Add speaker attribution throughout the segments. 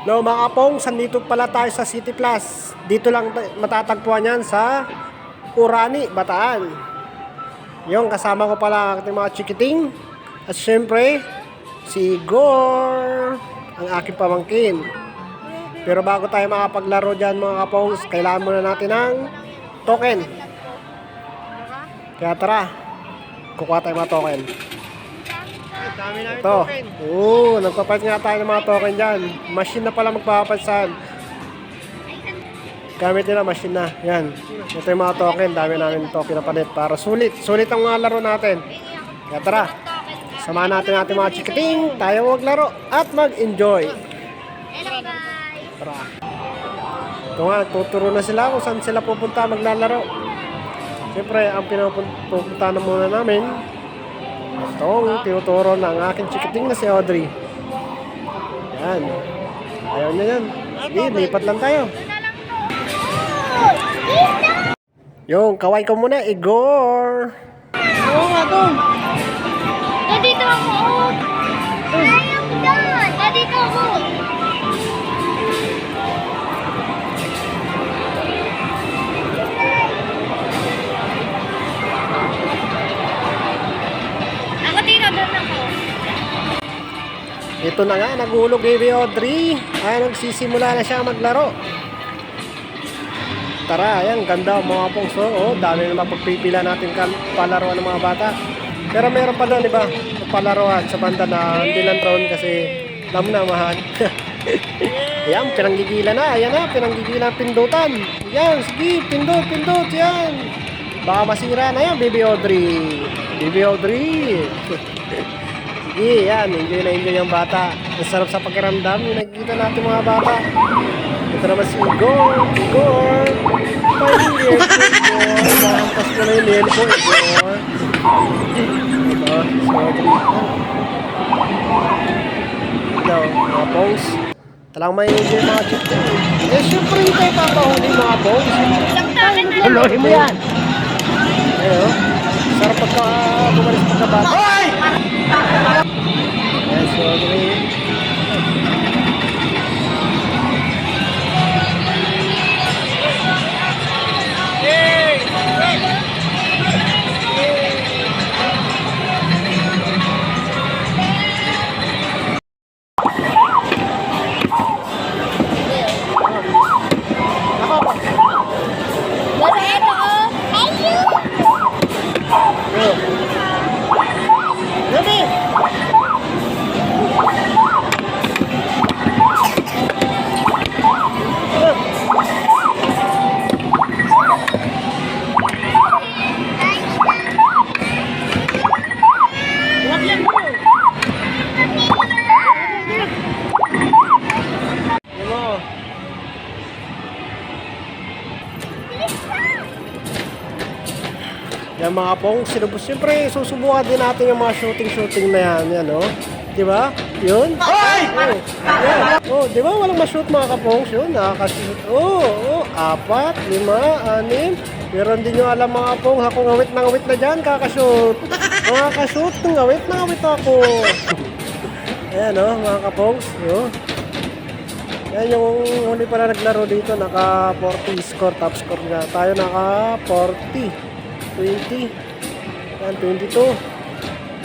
Speaker 1: No, mga kapong, sandito pala tayo sa City Plus. Dito lang matatagpuan yan sa Urani, Bataan. Yung kasama ko pala ang ating mga chikiting. At syempre, si Igor, ang aking pamangkin. Pero bago tayo makapaglaro dyan mga kapong, kailangan muna natin ng token. Kaya tara, kukuha tayo mga token. Ito. Nagpapalit nga tayo ng mga token dyan. Machine na pala magpapapansan. Gamit nila, machine na. Yan. Ito yung mga token. Dami namin token na palit para sulit. Sulit ang mga laro natin. Kaya tara. Samahan natin ating mga chikiting. Tayo maglaro at mag-enjoy.
Speaker 2: Hello guys!
Speaker 1: Tara. Ito nga, tuturo na sila kung saan sila pupunta maglalaro. Siyempre, ang pinupunta na muna namin, itong tinuturo ng aking chikiting na si Audrey. Yan. Ayaw niya yan. Sige, lipat lang tayo. Yung, kaway ko muna, Igor.
Speaker 2: Oo nga to. Nandito ako. Ayaw doon. Nandito ako. Ako dito, doon ako.
Speaker 1: Ito na nga, naghulog baby Audrey. Ay, nagsisimula na siya maglaro. Tara, ayan, ganda mga pongso. Oh, dami na mapagpipila natin palaruan ng mga bata. Pero meron pa doon, di ba? Palaruan sa banda na hindi lang drone kasi alam na, mahal. Ayan, pinanggigila na. Ayan na, pinanggigila pindutan. Ayan, sige, pindot, yan. Baka masira na yan, baby Audrey. Baby Audrey. Sige, yan, enjoy na enjoy yung bata. Ang sarap sa pakiramdam yung nakikita natin mga bata. Ito naman si Igor. Igor. Pwede Igor. Mahampas ko na yung nail ko, Igor. Ito, si Audrey. Ito, mga bongs. Talang may enjoy mga chip. Eh, syempre hindi tayo papahuli mga bongs. Huluhin mo yan. Ayun, sarap pagka bumalis pagkabata. Yes, si Audrey.
Speaker 2: Basta ito oh. Thank you.
Speaker 1: Gabi! Yan mga pong, siyempre susubukan din natin yung mga shooting na yan, no? Di ba? Yun? Ay! Oh, yan. Oh, di ba walang ma-shoot mga kapong? Yun, nakaka-shoot. Oh, 4, 5, 6. Pero hindi nyo alam mga pong, ako ngawit na dyan, kakashoot. Makakashoot, ngawit ako. Ayan, no, mga kapong. Yun. Yan yung huli pala naglaro dito, naka 40 score, top score nga. Tayo naka 40. 20. Yan, 22.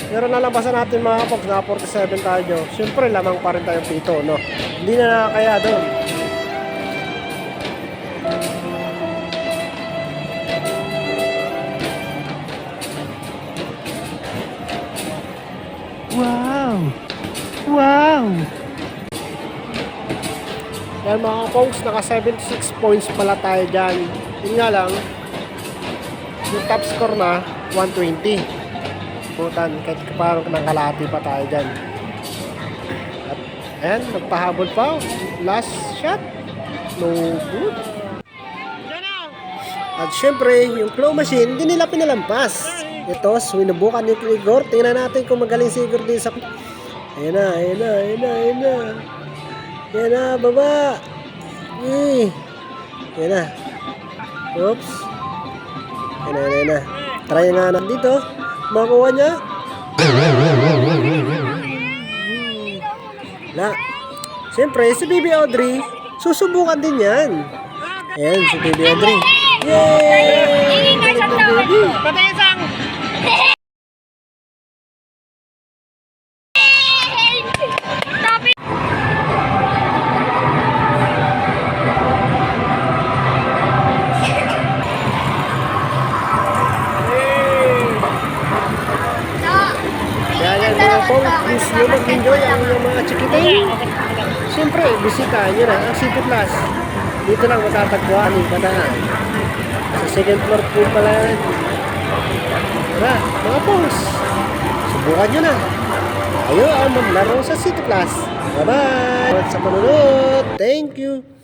Speaker 1: Pero nalampasan natin mga kapoks, na 47 tayo. Siyempre, lamang pa rin tayong pito, no? Hindi na nakakaya doon. Wow! Wow! Yan mga kapoks, naka 76 points pala tayo dyan. Yun nga lang, yung top score na 120. Putan, kahit parang nangkalati pa tayo dyan. At ayan, nagpahabol pa. Last shot. No good. At syempre, yung claw machine, hindi nila pinalampas. Ito, sinubukan yung Igor. Tingnan natin kung magaling si Igor din sa... Ayan na, baba. Ayan na. Oops. Ayan na. Try nga na dito. Makuha niya. Na. Siyempre, si Baby Audrey, susubukan din yan. Ayan, si Baby Audrey. Yay! Galing ni Baby.
Speaker 2: Sabi
Speaker 1: Kaya yan mga pong, please nyo mag-enjoy ang inyong mga chikiting. Siyempre, bisitahan nyo na ang City Plus. Dito lang matatagpuan yung padaan. Sa second floor po pala yan. Tara, mga pongs, subukan nyo na. Tayo ang maglaro sa City Plus. Bye-bye! Sa panunod, thank you!